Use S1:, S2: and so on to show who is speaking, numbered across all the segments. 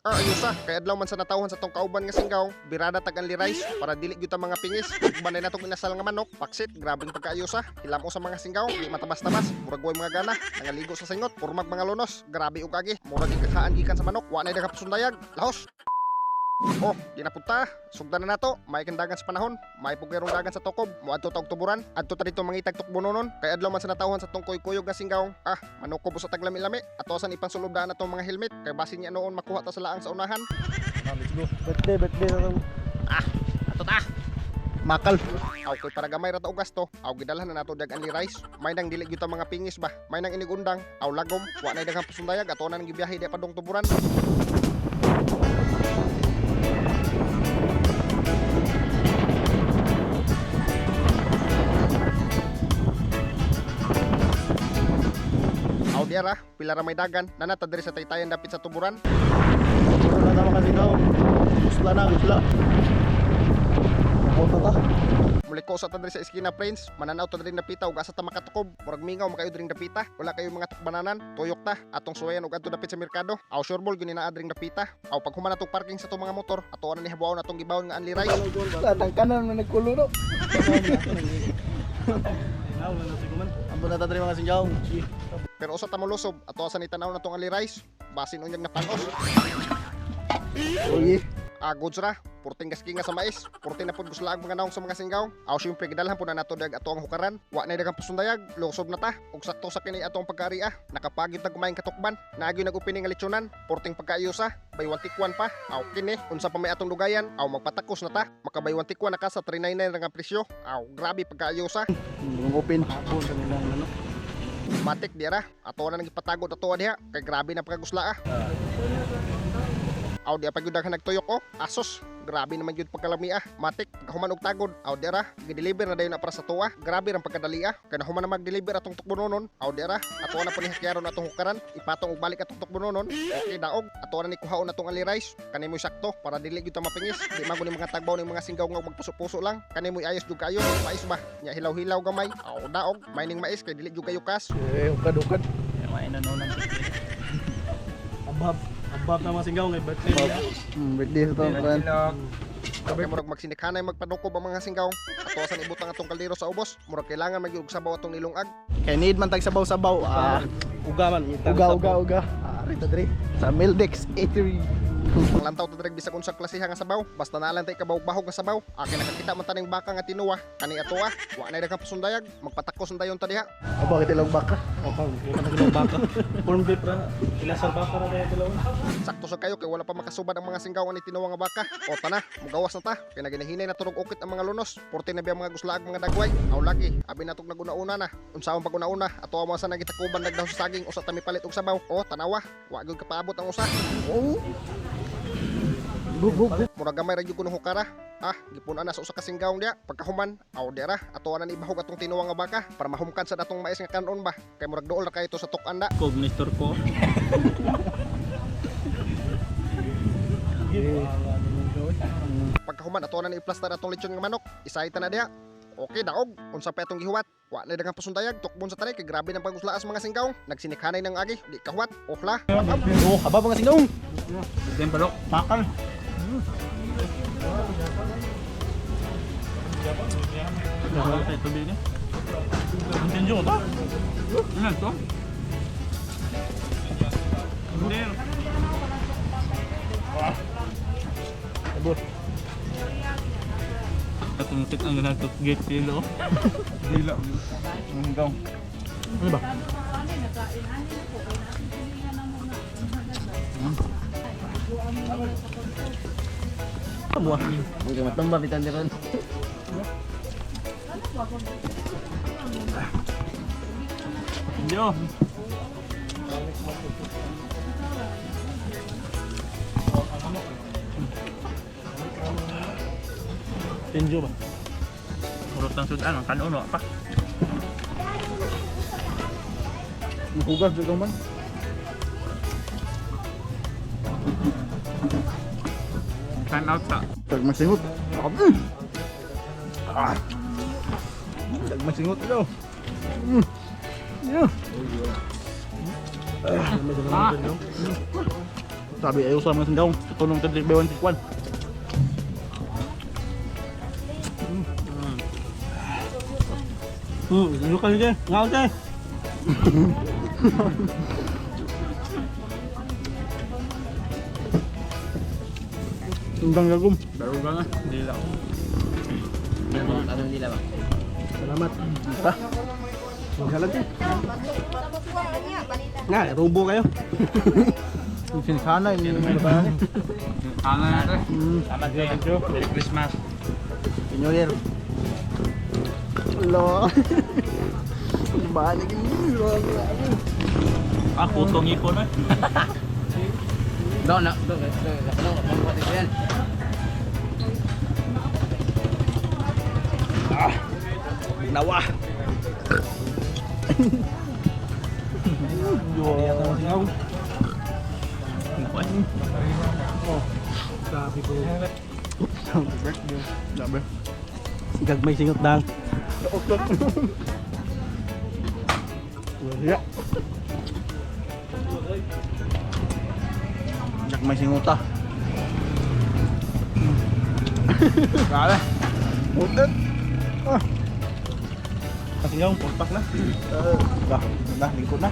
S1: Ayusa, kay adlaw man sa natawhan sa tong kauban nga singgaw, birada tag anli rice para dili gyud ta mga pingis. Banay na tong inasal nga manok, paksit, grabeng pagkaayusa. Hilamo sa mga singgaw, di matabas-tabas, murag way mga gana, nangaligo sa singot, purmag mga lunos, grabe ug agi, murag ikakaan gikan sa manok, wa nay nagapasundayag. Lahos. Oh, di na punta. Sugdan na nato. May kandagan sa panahon. May pugerong dagan sa tukob. Muadto ta og tuburan. Adto ta dito mangitag tukbononon. Kay adlaw man sa natawhan sa tong kuyog nga singgaw. Manukob sa taglami-lami. Atosan ipang sulubdaan atong mga helmet. Kay basin niya noon makuha ta sa laang sa unahan.
S2: Let's go. Birthday na lang.
S1: Ato ta.
S2: Makal.
S1: Aw kay para gamay ra ta og gasto. Aw gidalhan na nato dag anli rice. May nang dili gyud ta mga pingis ba. May nang inigundang. Aw lagom. Wa nay daghang pasundayag. Ato na nang gibiyahe di pa dong tuburan. Diara, pila ra may dagan, nanata diri sa taytayan dapit sa tuburan.
S2: Wala na kasi daw. Gusla na, gusla. Moto ta.
S1: Muliko sa ta diri sa eskina friends, mananaw ta diri napita ug asa ta makatukob. Murag mingaw makayo diri napita. Wala kayo mga tukbananan, tuyok ta atong suwayan ug adto dapit sa merkado. Aw sureball gyud naa diri napita. Aw pag human atong parking sa tong mga motor, ato na ni habuaw natong gibawon nga anli rice.
S2: Latang kanan na nagkulo no. Ambo na ta diri mga singgaw.
S1: Pero usa ta mo lusob, ato sa ni tanaw natong anli rice. Basin unyag na panos.
S2: Oye.
S1: Goods ra, purting gaskinga sa mais, purting na pud guslaag mga naong sa mga singgaw. Aw syempre gidalhan pud na nato dag ato ang hukaran. Wa nay daghang pasundayag, lusob na ta. Ug sakto sa kini atong pagkariya, nakapagid ta kumain katukban. Naagyo nag-upini nga lechonan, purting pagkaayusa, baywan tikwan pa. Aw kini, unsa pa may atong dugayan, aw magpatakos na ta. Makabaywan tikwan na ka sa 399 ra nga presyo. Aw grabe pagkaayusa.
S2: Open hapon sa nilang ano.
S1: Matik diara, ato na nang ipatagod ato diha, kay grabe na pagkagusla. Aw di pa gyud daghan nagtuyok asos. Grabe naman gyud pagkalami Matik human og tagod. Aw dira, gi-deliver na dayon na para sa tuwa. Grabe ra pagkadali Kay human na mag-deliver atong tukbononon. Aw dira, ato na pa ni hakyaron atong hukaran. Ipatong og balik atong tukbononon. Okay daog, ato na ni kuhaon atong ali rice. Kanimo sakto para dili gyud ta mapingis. Di mago ni mga tagbaw ning mga singgaw nga magpuso-puso lang. Kanimo ayos jud kayo, mais ba? Nya hilaw-hilaw gamay. Aw daog, mining mais kay dili jud kayo kas.
S2: Ukad-ukad.
S3: May nanonan.
S2: Abab na mga singgaw ngay birthday niya. Birthday sa to, friend.
S1: Kaya murag magsinikhanay magpanukob ang mga singgaw. Ato sa ibutang atong kaldero sa ubos. Murag kailangan magyug sabaw atong nilungag.
S2: Kay need man tag sabaw-sabaw.
S3: Uga man.
S2: Uga. Rito diri sa Mildex Eatery.
S1: Panglantaw ta direk bisag unsa klasiha nga sabaw, basta nalang tay kabawog-bahog nga sabaw. Akin nakakita man taning baka nga tinuwa, kani ato wa nay daghang pasundayag, magpatakos na dayon ta diha.
S2: Aba kita lang baka.
S3: Naglaw baka. Corn beef ra. Ilasar baka ra daya tilaw.
S1: Sakto sa kayo kay wala pa makasubad ang mga singgaw ni tinuwa nga baka. O tana, mugawas na ta. Kay naginahinay na turog ukit ang mga lunos. Porte na biya mga guslaag mga dagway. Aw lagi, abi natog naguna-una na. Unsaon pag una-una, ato amo sa nagitakuban nagdaw sa saging usa ta mipalit og sabaw. O tanawa, wa gyud kapaabot ang usa.
S2: Oh. Bug.
S1: Murag gamay ra gyud kuno hukara. Gipunan na sa usa ka singgaw diya. Pagkahuman, aw dira, ato na ni bahog atong tinuwa nga baka para mahumkan sa datong mais nga kanon ba. Kay murag dool ra kay ito sa tok-anda.
S3: Cognitor ko.
S1: Pagkahuman ato na ni i-plaster atong lechon nga manok. Isayta na diha. Okay daog, unsa pa itong gihuwat? Wa na daghang pasundayag, tukbon sa taray kay grabe nang pagguslaas mga singgaw. Nagsinikhanay ng agi, di kahuwat. Ohla.
S2: Oh, haba mga singgaw.
S3: Then balok.
S2: Makal.
S3: Wala tayo tubig niya. Entendiyo ba? Ano to? Hindi.
S2: Abot.
S3: Katungkit ang nagtot gate dilo. Dila. Hanggang.
S2: Ano ba? Buah. Hindi matang babitan din ron.
S3: Yo.
S2: Tenjo ba?
S3: Urot ng sudan, kanuno pa.
S2: Hugas juga man.
S3: Kan out ta.
S2: Dag masingot. Dag masingot daw. Yeah.
S3: Sabi ayaw sa mga singgaw. Tulong ka dili bewan tikwan. Ano ka nige? Ngaw te. Tundang gagom. Baru ka na. Dila.
S4: Anong nila ba?
S2: Salamat. Pa. Maghalag din. Nga, rubo kayo. Yung sinisana, yung ano ba yan?
S3: Ano natin? Salamat kayo. Merry Christmas.
S2: New Year. Hello. Balik ini.
S3: Ah, putong ipon eh.
S4: Doon, magpapatid ko yan.
S2: Nawa. Sabi ko.
S3: Sabi.
S2: Gagmay singot dang. Ya. Gagmay singot ah.
S3: Kala.
S2: Utot. Ah.
S3: Kasi yung pulpak na.
S2: Dah, lingkod na.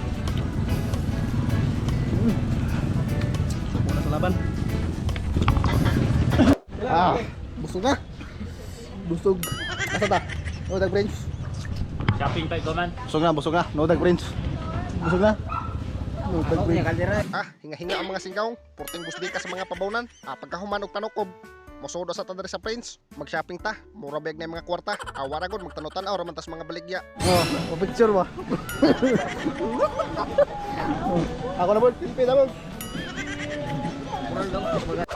S2: Muna sa laban. Busog na. Busog. Asa ta? No dag brains.
S3: Shopping tayo man.
S2: Busog na. No dag brains. Busog na. No dag brains.
S1: Hinga-hinga ang mga singgaw. Purting busdi ka sa mga pabawnan. Pagkahuman og tanukob. Mosodo sa tadari sa Prince. Mag-shopping ta. Mura bag na yung mga kwarta. Awara gud magtanutan aw raman tas mga baligya.
S2: Oh, picture ba? Ako na po, Pilipin na po.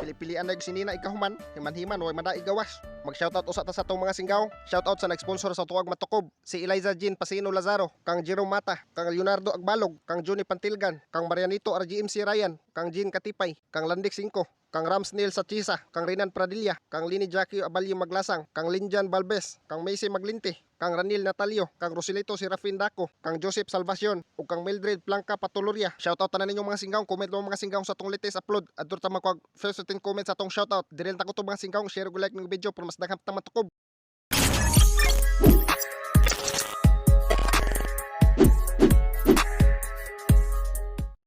S1: Pili-pilian na yung sinina ikahuman. Himan-himan way mada igawas. Mag-shoutout usa ta sa tong mga singgaw. Shoutout sa nag-sponsor sa tuwag matukob. Si Eliza Jean Pasino Lazaro, kang Jerome Mata, kang Leonardo Agbalog, kang Johnny Pantilgan, kang Marianito RGMC Ryan, kang Jean Katipay, kang Landik 5, kang Rams Neil Satchisa, kang Renan Pradilla, kang Lini Jackie Abalyo Maglasang, kang Linjan Balbes, kang Macy Maglinti, kang Ranil Natalio, kang Rosilito Serafin Daco, kang Joseph Salvacion, ug kang Mildred Blanca Patuloria. Shoutout tanan ninyong mga singgaw, comment mo mga singgaw sa tong latest upload. Adto ta magkuag first 10 comments sa tong shoutout. Direl ta ko to mga singgaw, share ug like ng video para mas daghang ta matukob.